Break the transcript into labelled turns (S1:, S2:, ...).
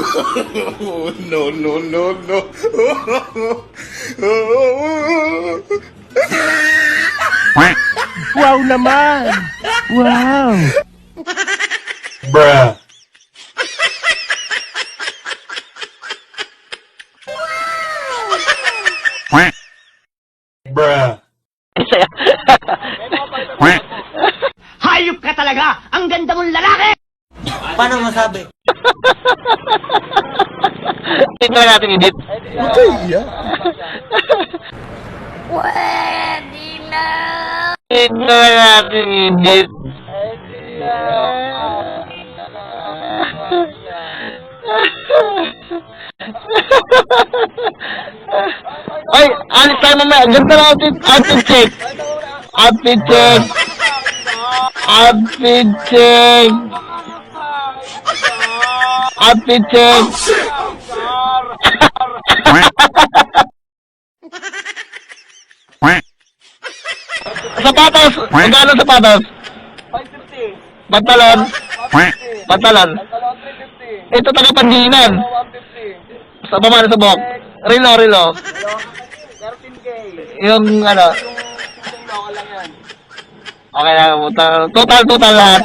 S1: No, no, no, no.
S2: Wow naman! Wow!
S3: Bruh. Bruh.
S2: Hayop ka talaga! Ang ganda mong lalaki!
S4: Paano masabi?
S2: Ito na natin edit.
S1: Kaya.
S2: Ito na natin edit. Ay, alis tayo mamaya. Ganda na outfit check. Outfit check. Outfit check. Outfit check. Sapatos. Magkano sapatos? 550. Pantalon. Pantalon. Ito taga Pandinan. Sa baba na subok. Rilo. 13K. Yung ano. Okay na. Total lahat.